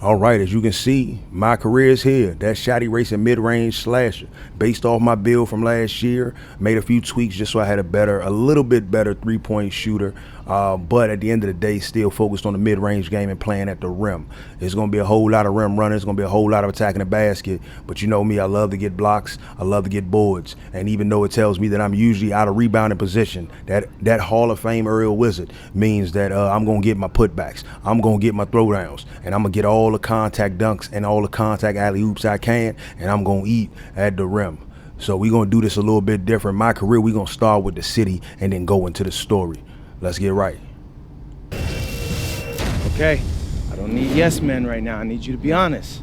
All right, as you can see, my career is here. That shotty racing mid-range slasher. Based off my build from last year, made a few tweaks just so I had a little bit better three-point shooter. But at the end of the day, still focused on the mid-range game and playing at the rim. It's going to be a whole lot of rim running. It's going to be a whole lot of attacking the basket. But you know me, I love to get blocks. I love to get boards. And even though it tells me that I'm usually out of rebounding position, that Hall of Fame aerial wizard means that I'm going to get my putbacks. I'm going to get my throwdowns. And I'm going to get all the contact dunks and all the contact alley-oops I can. And I'm going to eat at the rim. So we're going to do this a little bit different. My career, we're going to start with the city and then go into the story. Let's get right. Okay, I don't need yes men right now. I need you to be honest.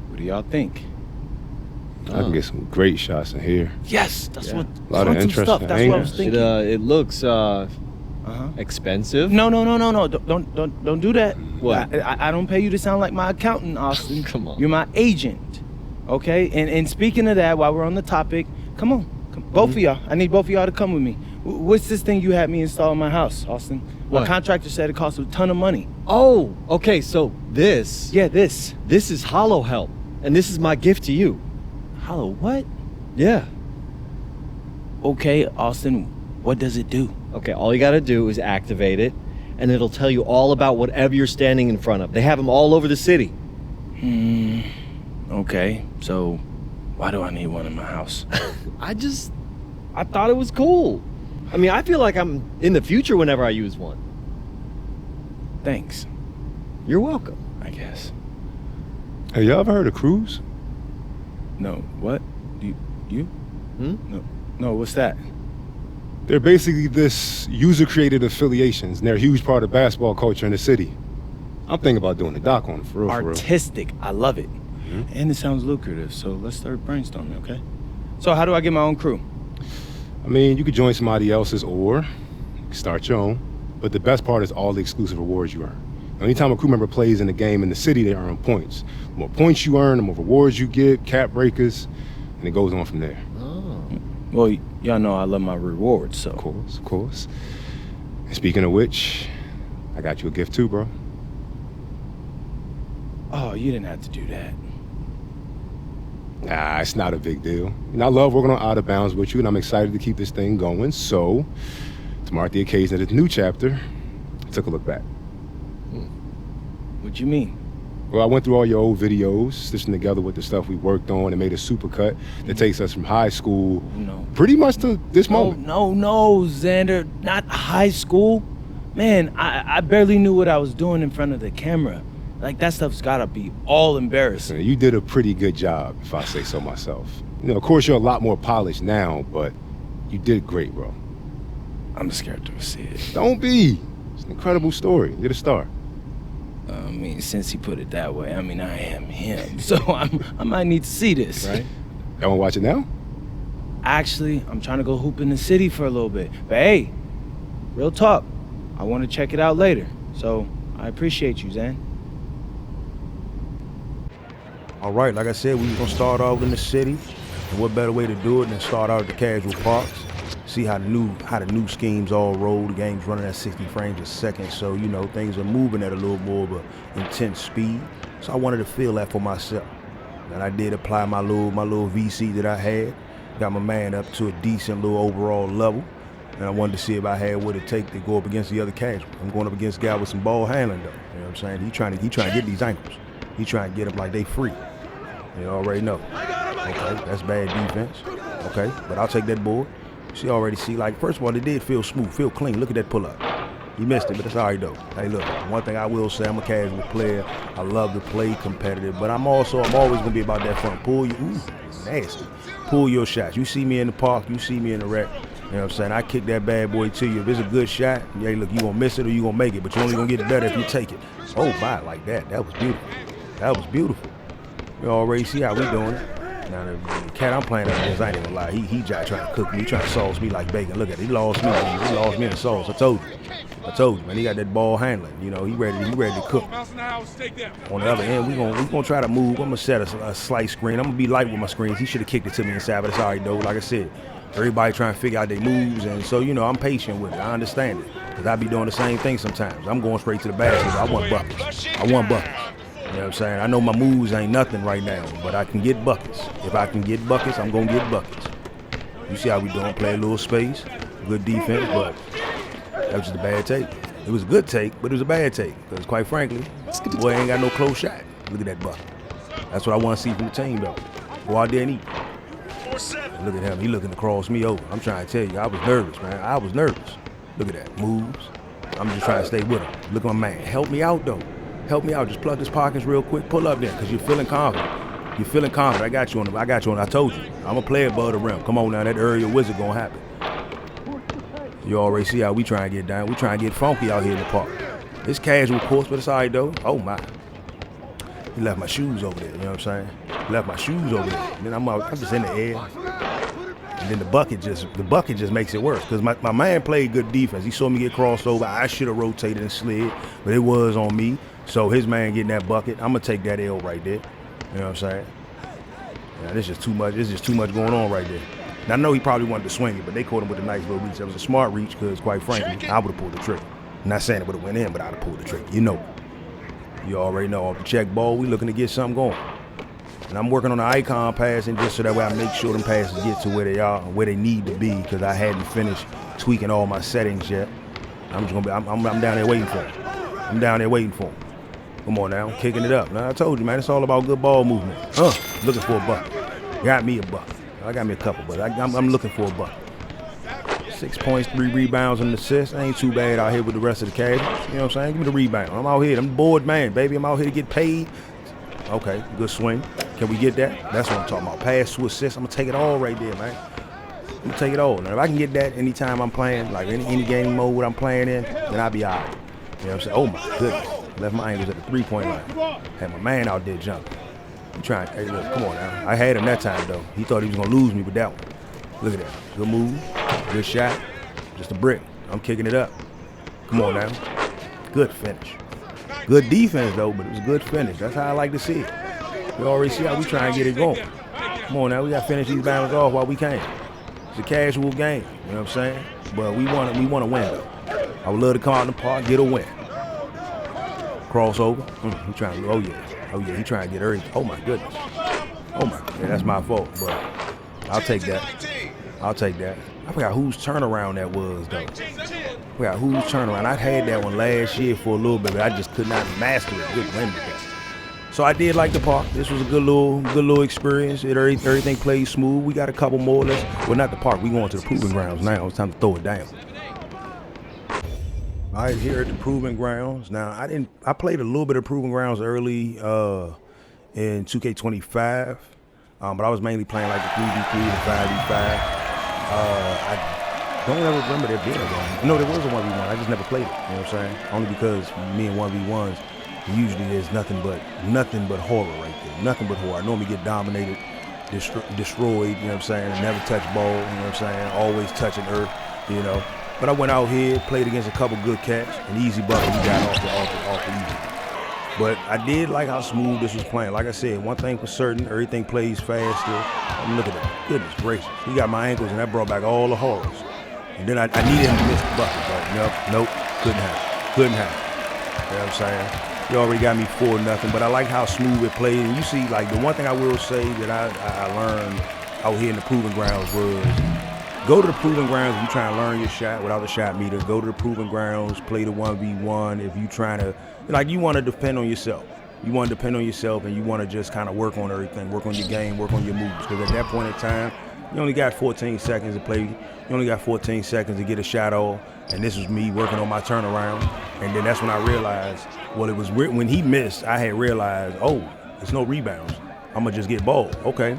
What do y'all think? I can get some great shots in here. Yes, that's what. A lot of interesting stuff. That's what I was thinking. It looks expensive. No. Don't do that. What? I don't pay you to sound like my accountant, Austin. Come on. You're my agent. Okay. And speaking of that, while we're on the topic, come on, both of y'all. I need both of y'all to come with me. What's this thing you had me install in my house, Austin? What? My contractor said it cost a ton of money. Oh, okay, so this. Yeah, this. This is Hollow Help, and this is my gift to you. Hollow what? Yeah. Okay, Austin, what does it do? Okay, all you gotta do is activate it, and it'll tell you all about whatever you're standing in front of. They have them all over the city. Okay, so why do I need one in my house? I thought it was cool. I mean, I feel like I'm in the future whenever I use one. Thanks, You're welcome. I guess. Have y'all ever heard of Cruise? No, what? You? No, what's that? They're basically this user-created affiliations, and they're a huge part of basketball culture in the city. I'm thinking about doing a doc on it, for real, Artistic, I love it. And it sounds lucrative, so let's start brainstorming, okay? So how do I get my own crew? I mean, you could join somebody else's or you could start your own, but the best part is all the exclusive rewards you earn. Anytime a crew member plays in the game in the city, they earn points. The more points you earn, the more rewards you get, cap breakers, and it goes on from there. Oh. Well, y'all know I love my rewards, so. Of course. And speaking of which, I got you a gift too, bro. Oh, you didn't have to do that. Nah, it's not a big deal. And I love working on Out of Bounds with you, and I'm excited to keep this thing going. So, to mark the occasion of this new chapter, I took a look back. What you mean? Well, I went through all your old videos, stitching together with the stuff we worked on, and made a supercut that takes us from high school pretty much to this moment. No, Xander, not high school. Man, I barely knew what I was doing in front of the camera. Like, that stuff's gotta be all embarrassing. You did a pretty good job, if I say so myself. You know, of course, you're a lot more polished now, but you did great, bro. I'm scared to see it. Don't be. It's an incredible story. You're the star. I mean, since he put it that way, I mean, I am him. So I might need to see this. Right? Y'all wanna watch it now? Actually, I'm trying to go hoop in the city for a little bit. But hey, real talk, I want to check it out later. So I appreciate you, Zan. All right, like I said, we was gonna start off in the city, and what better way to do it than start out at the casual parks, see how the new schemes all roll. The game's running at 60 frames a second, so you know things are moving at a little more of an intense speed. So I wanted to feel that for myself, and I did apply my little VC that I had, got my man up to a decent little overall level, and I wanted to see if I had what it take to go up against the other casuals. I'm going up against a guy with some ball handling though. You know what I'm saying? He trying to get these ankles. He trying to get them like they free. You already know. Okay, that's bad defense. Okay, but I'll take that board. She already see, like, first of all, it did feel smooth, feel clean. Look at that pull-up. He missed it, but it's all right, though. Hey, look, one thing I will say, I'm a casual player. I love to play competitive, but I'm always going to be about that front. Pull your, nasty. Pull your shots. You see me in the park, you see me in the rec. You know what I'm saying? I kick that bad boy to you. If it's a good shot, hey, look, you going to miss it or you going to make it, but you're only going to get it better if you take it. Oh, my, like that. That was beautiful. That was beautiful. You already see how we doing it. Now, the cat I'm playing against, I ain't even lie. He trying to cook me. He trying to sauce me like bacon. Look at it. He lost me. He lost me in the sauce. I told you, man. He got that ball handling. You know, he ready to cook. On the other end, we gonna try to move. I'm gonna set a slight screen. I'm gonna be light with my screens. He should have kicked it to me inside, but it's all right though. Like I said, everybody trying to figure out their moves, and so you know, I'm patient with it. I understand it, cause I be doing the same thing sometimes. I'm going straight to the basket. I want buckets. You know what I'm saying? I know my moves ain't nothing right now, but I can get buckets. If I can get buckets, I'm gonna get buckets. You see how we doing? Play a little space, good defense, but that was just a bad take. It was a good take, but it was a bad take. Because quite frankly, boy ain't got no close shot. Look at that bucket. That's what I want to see from the team, though. Go out there and eat. Look at him. He looking to cross me over. I'm trying to tell you, I was nervous, man. I was nervous. Look at that. Moves. I'm just trying to stay with him. Look at my man. Help me out, though. Help me out. Just plug his pockets real quick. Pull up there, because you're feeling confident. You're feeling confident. I got you on. I told you. I'm a player above the rim. Come on now. That aerial wizard going to happen. You already see how we try and get down. We try and get funky out here in the park. It's casual course, but it's all right, though. Oh, my. He left my shoes over there, you know what I'm saying? Left my shoes over there. And then I'm just in the air. And then the bucket just makes it worse. Because my man played good defense. He saw me get crossed over. I should have rotated and slid, but it was on me. So his man getting that bucket, I'm going to take that L right there. You know what I'm saying? Yeah, this is just too much. There's just too much going on right there. And I know he probably wanted to swing it, but they caught him with a nice little reach. That was a smart reach because, quite frankly, I would have pulled the trigger. I'm not saying it would have went in, but I would have pulled the trigger. You know. You already know. Off the check ball, we looking to get something going. And I'm working on the icon passing just so that way I make sure them passes get to where they are and where they need to be because I hadn't finished tweaking all my settings yet. I'm down there waiting for him. I'm down there waiting for him. Come on now, I'm kicking it up. Now I told you, man, it's all about good ball movement. Looking for a bucket. Got me a bucket. I got me a couple, but I'm looking for a bucket. 6 points, 3 rebounds, and an assist. I ain't too bad out here with the rest of the casuals. You know what I'm saying? Give me the rebound. I'm out here. I'm a bored man, baby. I'm out here to get paid. Okay, good swing. Can we get that? That's what I'm talking about. Pass to assist. I'm going to take it all right there, man. I'm going to take it all. Now, if I can get that anytime I'm playing, like any game mode I'm playing in, then I'll be all right. You know what I'm saying? Oh, my goodness. Left my angles at the 3-point line. Had my man out there jumping. You trying? Hey, look, come on now. I had him that time, though. He thought he was going to lose me with that one. Look at that. Good move. Good shot. Just a brick. I'm kicking it up. Come on now. Good finish. Good defense, though, but it was a good finish. That's how I like to see it. We already see how we try and get it going. Come on now. We got to finish these battles off while we can. It's a casual game. You know what I'm saying? But we want to win, though. I would love to come out in the park, get a win. Crossover. He trying to, oh, yeah. He trying to get everything. Oh, my goodness. Oh, my. Yeah, that's my fault, but I'll take that. I forgot whose turnaround that was, though. I forgot whose turnaround. I had that one last year for a little bit, but I just could not master it. Good win. So I did like the park. This was a good little experience. Everything played smooth. We got a couple more. Well, not the park. We going to the proving grounds now. It's time to throw it down. All right, here at the proving grounds. Now, I played a little bit of proving grounds early in 2K25, but I was mainly playing like the 3v3 and 5v5. I don't ever remember there being a one. No, there was a 1v1. I just never played it. You know what I'm saying? Only because me and 1v1s, usually there's nothing but horror right there. Nothing but horror. I normally get dominated, destroyed, you know what I'm saying? I never touch ball, you know what I'm saying? Always touching earth, you know. But I went out here, played against a couple good cats, an easy bucket we got off the easy. But I did like how smooth this was playing. Like I said, one thing for certain, everything plays faster. I mean, look at that. Goodness gracious. He got my ankles, and that brought back all the horrors. And then I needed him to miss the bucket, but nope, couldn't happen. You know what I'm saying? He already got me 4-0, but I like how smooth it played. And you see, like, the one thing I will say that I learned out here in the proving grounds was go to the proving grounds if you're trying to learn your shot without the shot meter. Go to the proving grounds, play the 1v1 if you're trying to, like, you want to depend on yourself. You want to depend on yourself, and you want to just kind of work on everything, work on your game, work on your moves. Because at that point in time, you only got 14 seconds to play. You only got 14 seconds to get a shot off. And this was me working on my turnaround. And then that's when I realized, well, it was weird. When he missed, I had realized, oh, there's no rebounds. I'm going to just get balled. Okay.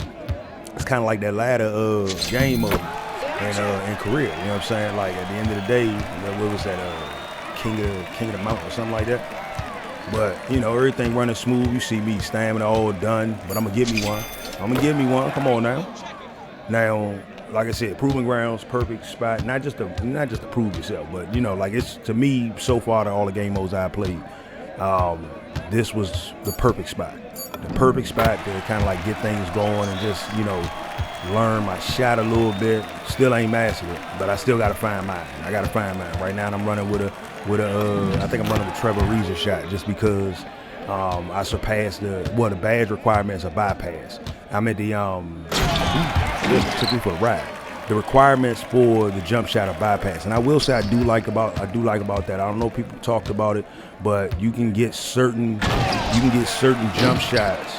It's kind of like that ladder game mode in career. You know what I'm saying? Like, at the end of the day, what was that, King of the Mountain or something like that? But, you know, everything running smooth. You see me stamina all done, but I'm going to give me one. Come on now. Now, like I said, proving grounds, perfect spot. Not just to prove yourself, but, you know, like, it's, to me, so far, all the game modes I played, this was the perfect spot. The perfect spot to kind of, like, get things going and just, you know, learn my shot a little bit. Still ain't mastered it, but I still got to find mine. Right now I'm running with I think I'm running with Trevor Reese's shot just because I surpassed the badge requirements of bypass. I'm at the took me for a ride. The requirements for the jump shot of bypass, and I will say I do like about that. I don't know if people talked about it, but you can get certain jump shots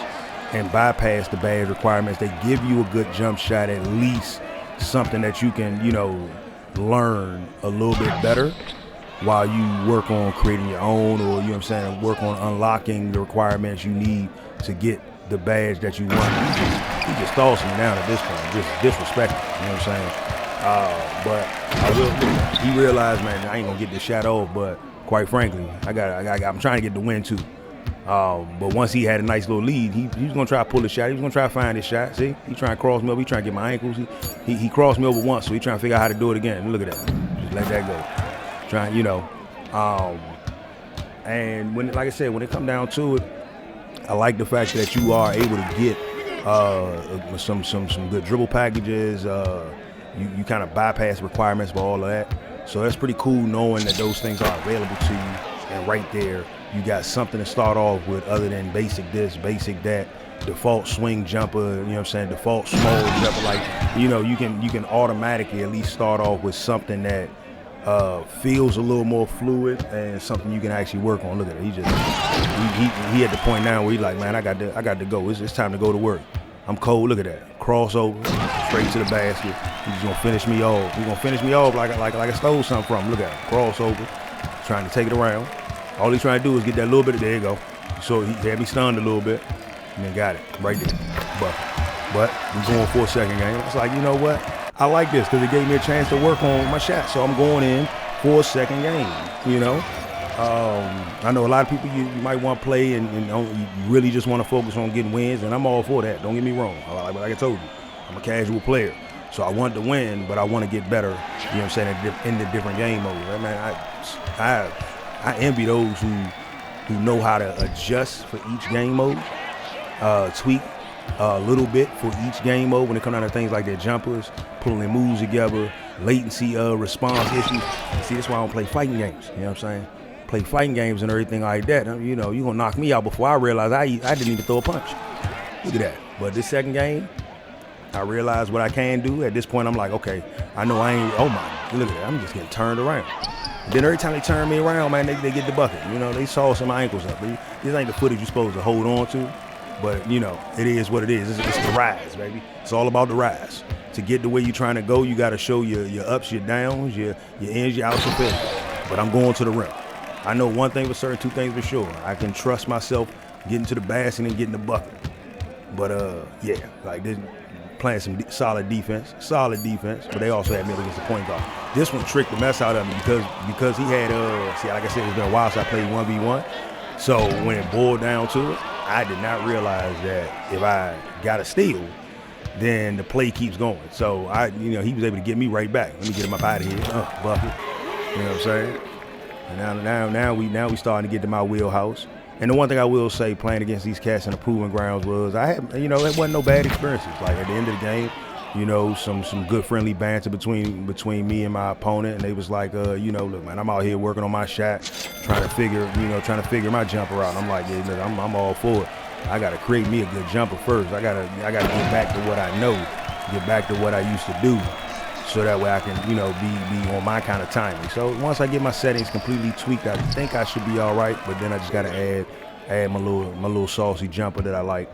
and bypass the badge requirements. They give you a good jump shot, at least something that you can, learn a little bit better while you work on creating your own, or work on unlocking the requirements you need to get the badge that you want. He just tossed me down at this point, just disrespectful, you know what I'm saying? But he realized, man, I ain't gonna get this shot off, but quite frankly, I'm trying to get the win too. But once he had a nice little lead, he was gonna try to pull the shot. He was gonna try to find his shot. See, he trying to cross me over. He trying to get my ankles. He crossed me over once, so he trying to figure out how to do it again. Look at that. Just let that go. Trying, and when, like I said, when it come down to it, I like the fact that you are able to get some good dribble packages. You kind of bypass requirements for all of that. So that's pretty cool knowing that those things are available to you, and right there you got something to start off with other than basic this, basic that, default swing jumper, default small jumper. Like, you can automatically at least start off with something that feels a little more fluid and something you can actually work on. Look at it. He at the point now where he's like, man, I got to go. It's time to go to work. I'm cold. Look at that. Crossover, straight to the basket. He's gonna finish me off. He's gonna finish me off like I stole something from him. Look at him. Crossover, trying to take it around. All he's trying to do is get that little bit. There you go. So he had me stunned a little bit, and then got it right there. But we're going for a second game. It's like, you know what? I like this because it gave me a chance to work on my shot. So I'm going in for a second game, I know a lot of people you might want to play and you really just want to focus on getting wins, and I'm all for that. Don't get me wrong. Like I told you, I'm a casual player. So I want to win, but I want to get better, in the different game modes. I mean, I envy those who know how to adjust for each game mode, tweak a little bit for each game mode when it comes down to things like their jumpers, pulling their moves together, latency response issues. See, that's why I don't play fighting games. You know what I'm saying? Play fighting games and everything like that. You're going to knock me out before I realize I didn't even throw a punch. Look at that. But this second game, I realized what I can do. At this point, I'm like, okay, I know I ain't, oh my, look at that. I'm just getting turned around. Then every time they turn me around, man, they get the bucket. They saw some ankles up. This ain't the footage you're supposed to hold on to. But, it is what it is. It's the rise, baby. It's all about the rise. To get the way you're trying to go, you got to show your ups, your downs, your ins, your outs, your failures. But I'm going to the rim. I know one thing for certain, two things for sure. I can trust myself getting to the basket and getting the bucket. But, this playing some solid defense, but they also had me against the point guard. This one tricked the mess out of me because he had, like I said, it's been a while since I played 1v1. So when it boiled down to it, I did not realize that if I got a steal, then the play keeps going. So he was able to get me right back. Let me get him up out of here. Bucket. You know what I'm saying? And now we starting to get to my wheelhouse. And the one thing I will say, playing against these cats in the proving grounds was it wasn't no bad experiences. Like at the end of the game, some good friendly banter between me and my opponent, and they was like, look, man, I'm out here working on my shot, trying to figure my jumper out. And I'm like, yeah, look, I'm all for it. I gotta create me a good jumper first. I gotta get back to what I know, get back to what I used to do, so that way I can, be on my kind of timing. So once I get my settings completely tweaked, I think I should be all right. But then I just gotta add my little saucy jumper that I like,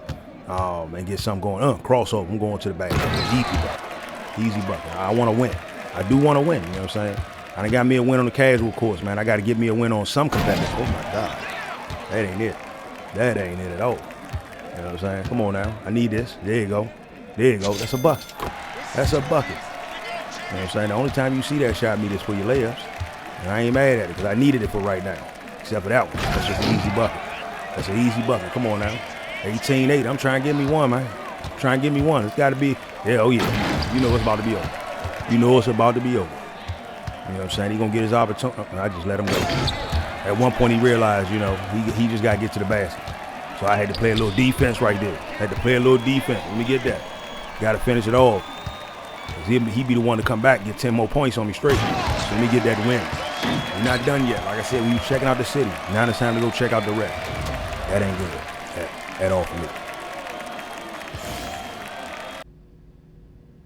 and get something going. Crossover. I'm going to the back. Easy bucket. I want to win. I do want to win. You know what I'm saying? I done got me a win on the casual course, man. I got to get me a win on some competitive. Oh my God, that ain't it. That ain't it at all. You know what I'm saying? Come on now. I need this. There you go. That's a bucket. You know what I'm saying? The only time you see that shot meet is for your layups. And I ain't mad at it because I needed it for right now. Except for that one. That's just an easy bucket. That's an easy bucket. Come on now. 18-8. I'm trying to get me one, man. It's got to be. Yeah, oh yeah. You know it's about to be over. You know what I'm saying? He going to get his opportunity. I just let him go. At one point he realized, he just got to get to the basket. So I had to play a little defense right there. Let me get that. Got to finish it off. He be the one to come back, get 10 more points on me straight. So let me get that win. We're not done yet. Like I said, we were checking out the city. Now it's time to go check out the rec. That ain't good at all for me.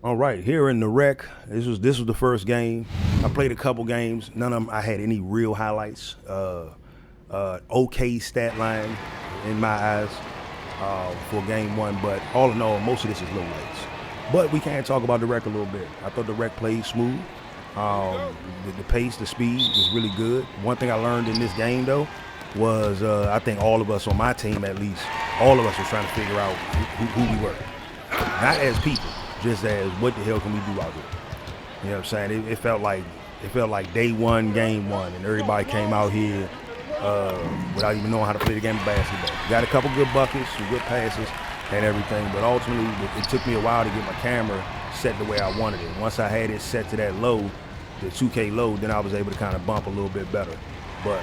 All right, here in the rec, this was the first game. I played a couple games. None of them I had any real highlights. Okay stat line in my eyes for game one, but all in all, most of this is lowlights. But we can talk about the rec a little bit. I thought the rec played smooth. The pace, the speed was really good. One thing I learned in this game though was I think all of us on my team, at least, all of us were trying to figure out who we were. Not as people, just as what the hell can we do out here? You know what I'm saying? It felt like day one, game one, and everybody came out here without even knowing how to play the game of basketball. Got a couple good buckets, some good passes, and everything, but ultimately it took me a while to get my camera set the way I wanted it. Once I had it set to that low, the 2K low, then I was able to kind of bump a little bit better. But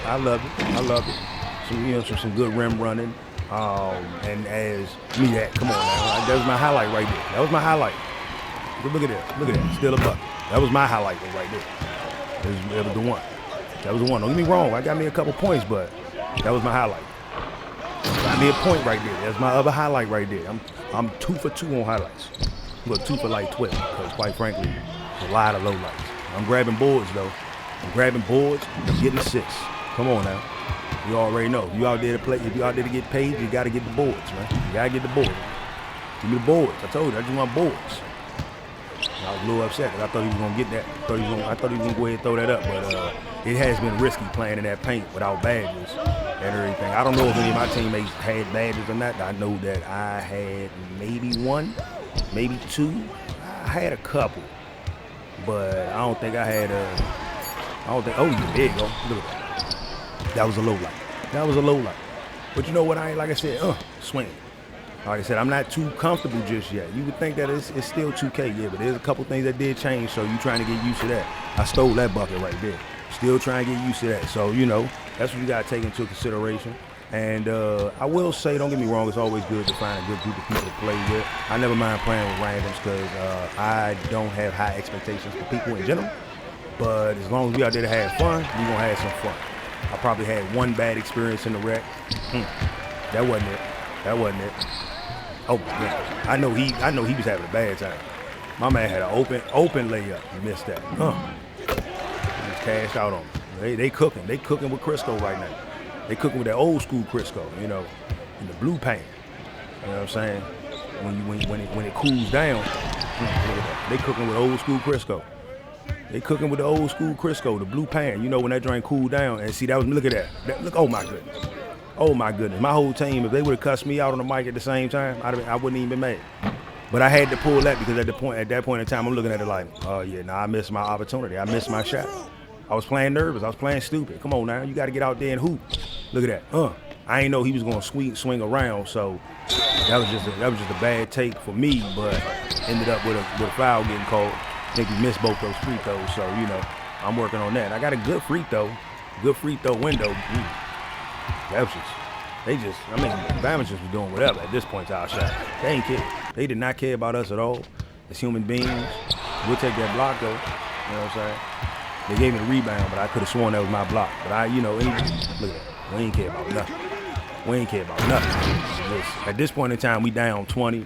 I loved it. Some good rim running. And as me, come on now, that was my highlight right there. That was my highlight. Look at that, still a bucket. That was my highlight right there. It was the one. That was the one. Don't get me wrong, I got me a couple points, but that was my highlight. Got me a point right there. That's my other highlight right there. I'm 2 for 2 on highlights. But 2 for like 12, because quite frankly, there's a lot of low lights. I'm grabbing boards though. I'm getting assists. Come on now. You already know. You out there to play. If you out there to get paid, you got to get the boards, man. You got to get the boards. Give me the boards. I told you, I just want boards. I was a little upset because I thought he was going to get that. I thought he was going to go ahead and throw that up, but it has been risky playing in that paint without badges and everything. I don't know if any of my teammates had badges or not. I know that I had maybe 1, maybe 2. I had a couple, but I don't think I had oh yeah, there you go. Look at that. That was a low light. But you know what? Like I said, swing. Like I said, I'm not too comfortable just yet. You would think that it's still 2K, yeah, but there's a couple things that did change, so you trying to get used to that. I stole that bucket right there. Still trying to get used to that. So, that's what you got to take into consideration. And I will say, don't get me wrong, it's always good to find a good group of people to play with. I never mind playing with randoms because I don't have high expectations for people in general. But as long as we out there to have fun, we going to have some fun. I probably had one bad experience in the rec. That wasn't it. Oh my goodness. I know he was having a bad time. My man had an open layup. He missed that. He just cashed out on him. They cooking with Crisco right now. They cooking with that old school Crisco, in the blue paint. You know what I'm saying? When it cools down, look at that. They cooking with old school Crisco. They cooking with the old school Crisco, the blue pan. When that drink cooled down, and see look at that. Look, oh my goodness. My whole team, if they would have cussed me out on the mic at the same time, I wouldn't even been mad. But I had to pull that because at that point in time, I'm looking at it like, oh yeah, I missed my opportunity. I missed my shot. I was playing nervous. I was playing stupid. Come on now, you got to get out there and hoop. Look at that. I ain't know he was gonna swing around, so that was just a bad take for me. But ended up with a foul getting called. I think he missed both those free throws, so I'm working on that. I got a good free throw window. Bama just was doing whatever at this point to our shot. They ain't care. They did not care about us at all. As human beings, we'll take that block though. You know what I'm saying? They gave me the rebound, but I could have sworn that was my block. But look at that. We ain't care about nothing. At this point in time, we down 20.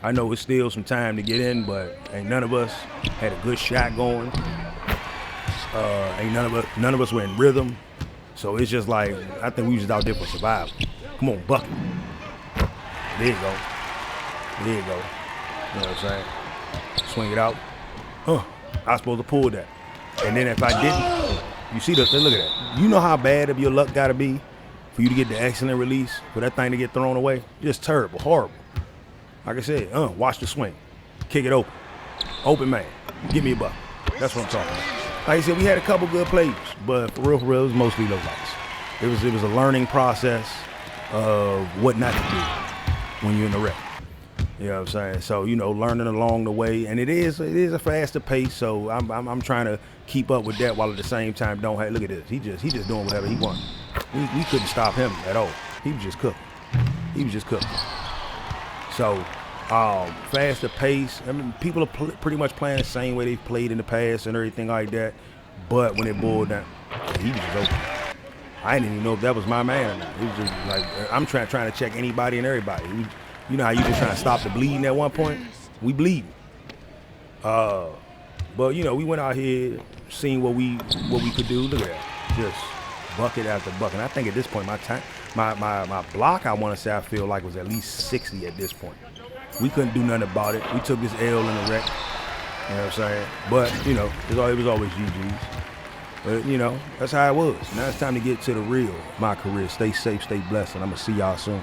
I know it's still some time to get in, but ain't none of us had a good shot going. Ain't none of us were in rhythm. So it's just like, I think we was just out there for survival. Come on, bucket. There you go. You know what I'm saying? Swing it out. I was supposed to pull that. And then if I didn't, you see look at that. You know how bad of your luck gotta be for you to get the excellent release, for that thing to get thrown away? Just terrible, horrible. Like I said, watch the swing. Kick it open. Open man. Give me a bucket. That's what I'm talking about. Like I said, we had a couple good plays, but for real, it was mostly low lights. It was a learning process of what not to do when you're in the rec. You know what I'm saying? So, learning along the way, and it is a faster pace, so I'm trying to keep up with that while at the same time don't have, look at this. He just doing whatever he wants. We couldn't stop him at all. He was just cooking. So, faster pace. I mean, people are pretty much playing the same way they've played in the past and everything like that. But when it boiled down, he was just open. I didn't even know if that was my man or not. It was just like, I'm trying to check anybody and everybody. You know how you just trying to stop the bleeding at one point? We bleeding. But you know, we went out here, seeing what we could do. Look at that, just bucket after bucket. And I think at this point, my block, I want to say, I feel like was at least 60 at this point. We couldn't do nothing about it. We took this L in the wreck. You know what I'm saying? But you know, it was always GG's. But you know, that's how it was. Now it's time to get to the real My Career. Stay safe, stay blessed, and I'm gonna see y'all soon.